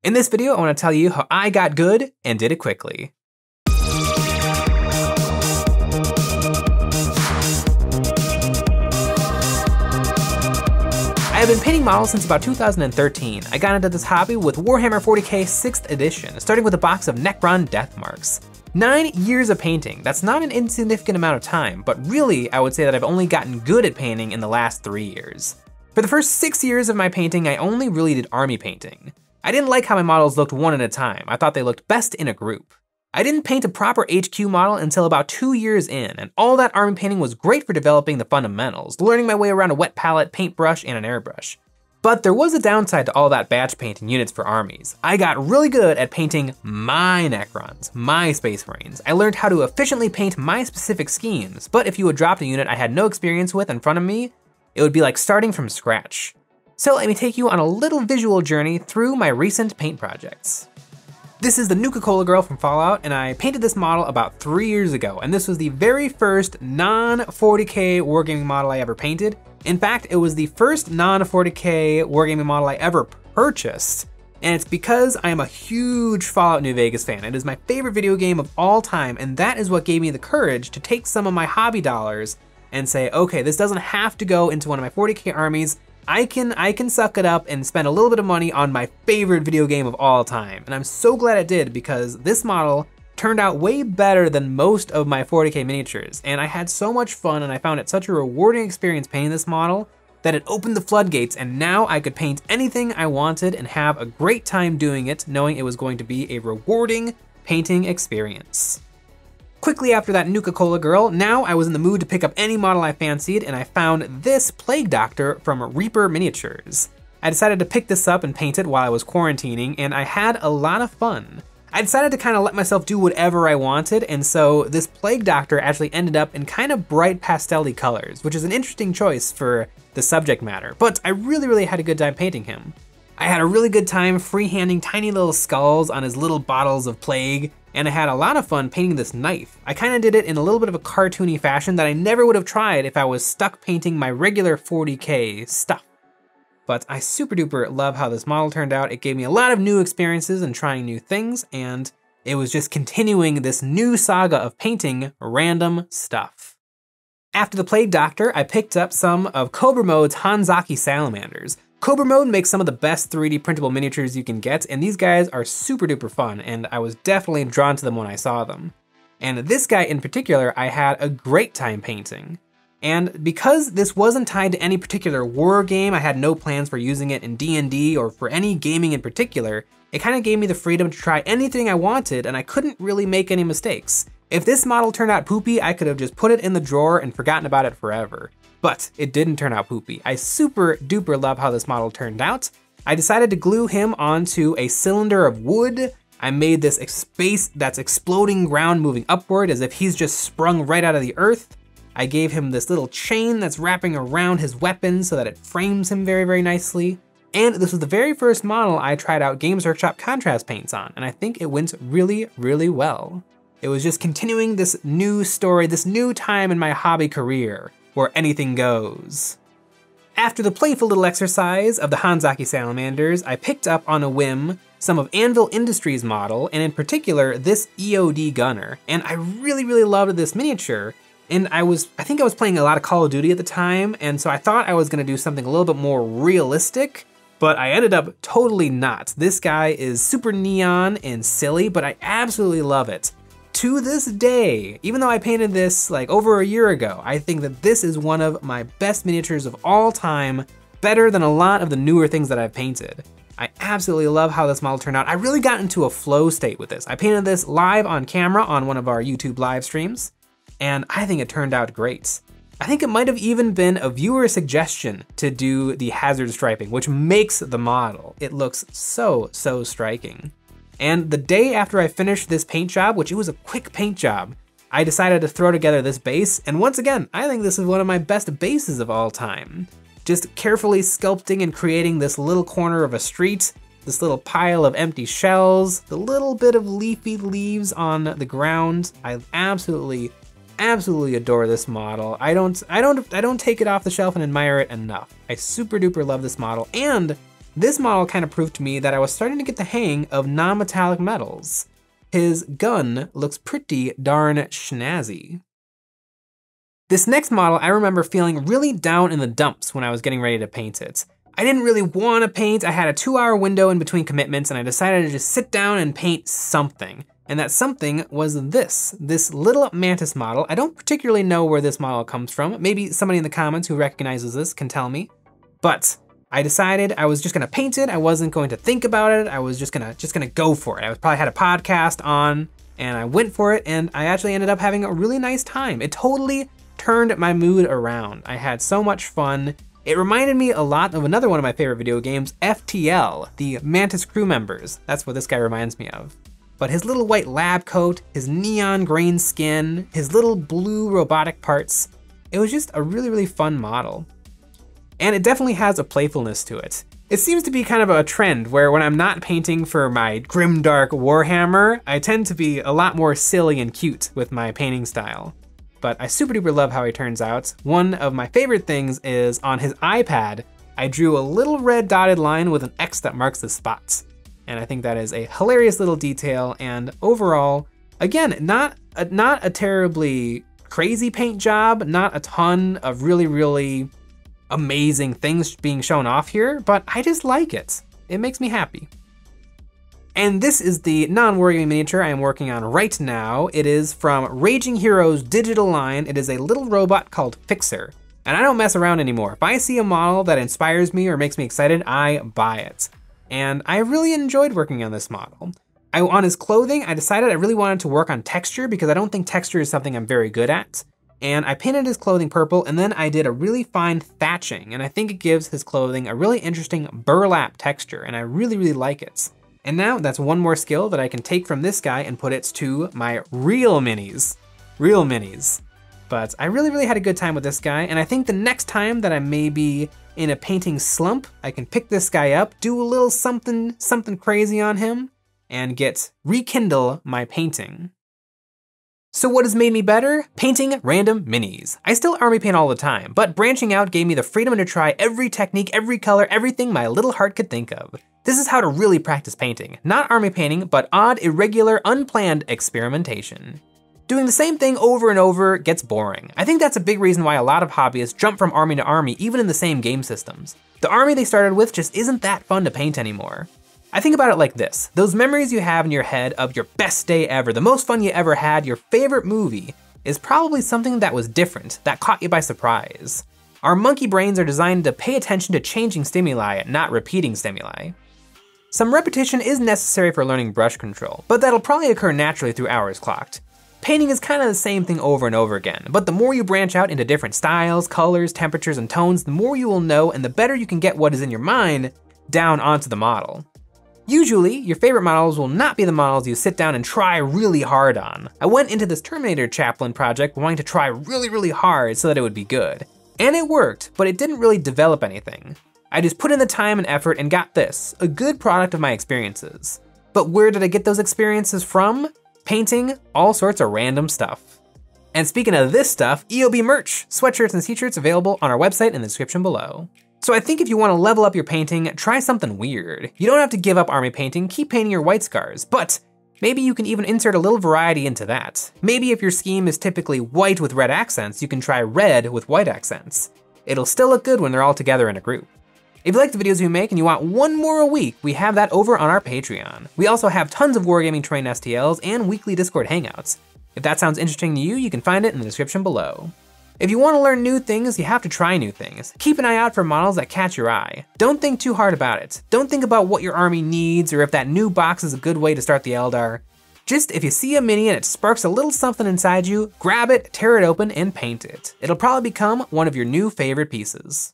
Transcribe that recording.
In this video, I want to tell you how I got good and did it quickly. I have been painting models since about 2013. I got into this hobby with Warhammer 40k 6th edition, starting with a box of Necron death marks. 9 years of painting, that's not an insignificant amount of time, but really I would say that I've only gotten good at painting in the last 3 years. For the first 6 years of my painting, I only really did army painting. I didn't like how my models looked one at a time. I thought they looked best in a group. I didn't paint a proper HQ model until about 2 years in, and all that army painting was great for developing the fundamentals, learning my way around a wet palette, paintbrush, and an airbrush. But there was a downside to all that batch painting units for armies. I got really good at painting my Necrons, my Space Marines. I learned how to efficiently paint my specific schemes, but if you would drop a unit I had no experience with in front of me, it would be like starting from scratch. So let me take you on a little visual journey through my recent paint projects. This is the Nuka-Cola girl from Fallout, and I painted this model about 3 years ago, and this was the very first non-40k wargaming model I ever painted. In fact, it was the first non-40k wargaming model I ever purchased, and it's because I am a huge Fallout New Vegas fan. It is my favorite video game of all time, and that is what gave me the courage to take some of my hobby dollars and say, okay, this doesn't have to go into one of my 40k armies. I can suck it up and spend a little bit of money on my favorite video game of all time. And I'm so glad it did, because this model turned out way better than most of my 40k miniatures. And I had so much fun, and I found it such a rewarding experience painting this model that it opened the floodgates, and now I could paint anything I wanted and have a great time doing it, knowing it was going to be a rewarding painting experience. Quickly after that Nuka-Cola girl, now I was in the mood to pick up any model I fancied, and I found this Plague Doctor from Reaper Miniatures. I decided to pick this up and paint it while I was quarantining, and I had a lot of fun. I decided to kind of let myself do whatever I wanted, and so this Plague Doctor actually ended up in kind of bright pastel-y colors, which is an interesting choice for the subject matter, but I really had a good time painting him. I had a really good time freehanding tiny little skulls on his little bottles of plague, and I had a lot of fun painting this knife. I kind of did it in a little bit of a cartoony fashion that I never would have tried if I was stuck painting my regular 40k stuff. But I super duper love how this model turned out. It gave me a lot of new experiences and trying new things, and it was just continuing this new saga of painting random stuff. After the Plague Doctor, I picked up some of Cobra Mode's Hanzaki Salamanders. Cobra Mode makes some of the best 3D printable miniatures you can get, and these guys are super duper fun, and I was definitely drawn to them when I saw them. And this guy in particular, I had a great time painting. And because this wasn't tied to any particular war game, I had no plans for using it in D&D or for any gaming in particular, it kind of gave me the freedom to try anything I wanted, and I couldn't really make any mistakes. If this model turned out poopy, I could have just put it in the drawer and forgotten about it forever. But it didn't turn out poopy. I super duper love how this model turned out. I decided to glue him onto a cylinder of wood. I made this space that's exploding ground moving upward as if he's just sprung right out of the earth. I gave him this little chain that's wrapping around his weapon so that it frames him very nicely. And this was the very first model I tried out Games Workshop contrast paints on, and I think it went really well. It was just continuing this new story, this new time in my hobby career, where anything goes. After the playful little exercise of the Hanzaki Salamanders, I picked up on a whim some of Anvil Industries model, and in particular, this EOD gunner. And I really loved this miniature. And I think I was playing a lot of Call of Duty at the time, and so I thought I was gonna do something a little bit more realistic, but I ended up totally not. This guy is super neon and silly, but I absolutely love it. To this day, even though I painted this like over a year ago, I think that this is one of my best miniatures of all time, better than a lot of the newer things that I've painted. I absolutely love how this model turned out. I really got into a flow state with this. I painted this live on camera on one of our YouTube live streams, and I think it turned out great. I think it might have even been a viewer suggestion to do the hazard striping, which makes the model. It looks so striking. And the day after I finished this paint job, which it was a quick paint job, I decided to throw together this base, and once again, I think this is one of my best bases of all time. Just carefully sculpting and creating this little corner of a street, this little pile of empty shells, the little bit of leafy leaves on the ground. I absolutely adore this model. I don't take it off the shelf and admire it enough. I super duper love this model, and this model kind of proved to me that I was starting to get the hang of non-metallic metals. His gun looks pretty darn snazzy. This next model, I remember feeling really down in the dumps when I was getting ready to paint it. I didn't really want to paint, I had a 2-hour window in between commitments, and I decided to just sit down and paint something. And that something was this little mantis model. I don't particularly know where this model comes from. Maybe somebody in the comments who recognizes this can tell me. But I decided I was just gonna paint it. I wasn't going to think about it. I was just gonna go for it. I probably had a podcast on and I went for it, and I actually ended up having a really nice time. It totally turned my mood around. I had so much fun. It reminded me a lot of another one of my favorite video games, FTL, the Mantis crew members. That's what this guy reminds me of. But his little white lab coat, his neon green skin, his little blue robotic parts, it was just a really, really fun model. And it definitely has a playfulness to it. It seems to be kind of a trend where when I'm not painting for my grimdark Warhammer, I tend to be a lot more silly and cute with my painting style. But I super duper love how he turns out. One of my favorite things is on his iPad, I drew a little red dotted line with an X that marks the spots. And I think that is a hilarious little detail, and overall, again, not a terribly crazy paint job, not a ton of really, really amazing things being shown off here, but I just like it. It makes me happy. And this is the non-wargaming miniature I am working on right now. It is from Raging Heroes digital line. It is a little robot called Fixer. And I don't mess around anymore. If I see a model that inspires me or makes me excited, I buy it. And I really enjoyed working on this model. On his clothing, I decided I really wanted to work on texture because I don't think texture is something I'm very good at. And I painted his clothing purple, and then I did a really fine thatching, and I think it gives his clothing a really interesting burlap texture, and I really, really like it. And now that's one more skill that I can take from this guy and put it to my real minis. Real minis. But I really, really had a good time with this guy, and I think the next time that I may be in a painting slump, I can pick this guy up, do a little something crazy on him, and rekindle my painting. So what has made me better? Painting random minis. I still army paint all the time, but branching out gave me the freedom to try every technique, every color, everything my little heart could think of. This is how to really practice painting. Not army painting, but odd, irregular, unplanned experimentation. Doing the same thing over and over gets boring. I think that's a big reason why a lot of hobbyists jump from army to army, even in the same game systems. The army they started with just isn't that fun to paint anymore. I think about it like this. Those memories you have in your head of your best day ever, the most fun you ever had, your favorite movie, is probably something that was different, that caught you by surprise. Our monkey brains are designed to pay attention to changing stimuli, not repeating stimuli. Some repetition is necessary for learning brush control, but that'll probably occur naturally through hours clocked. Painting is kind of the same thing over and over again, but the more you branch out into different styles, colors, temperatures, and tones, the more you will know and the better you can get what is in your mind down onto the model. Usually, your favorite models will not be the models you sit down and try really hard on. I went into this Terminator Chaplain project wanting to try really, really hard so that it would be good. And it worked, but it didn't really develop anything. I just put in the time and effort and got this, a good product of my experiences. But where did I get those experiences from? Painting all sorts of random stuff. And speaking of this stuff, EOB merch, sweatshirts and t-shirts available on our website in the description below. So I think if you want to level up your painting, try something weird. You don't have to give up army painting, keep painting your white scars, but maybe you can even insert a little variety into that. Maybe if your scheme is typically white with red accents, you can try red with white accents. It'll still look good when they're all together in a group. If you like the videos we make and you want one more a week, we have that over on our Patreon. We also have tons of Wargaming trained STLs and weekly Discord hangouts. If that sounds interesting to you, you can find it in the description below. If you want to learn new things, you have to try new things. Keep an eye out for models that catch your eye. Don't think too hard about it. Don't think about what your army needs or if that new box is a good way to start the Eldar. Just if you see a mini and it sparks a little something inside you, grab it, tear it open, and paint it. It'll probably become one of your new favorite pieces.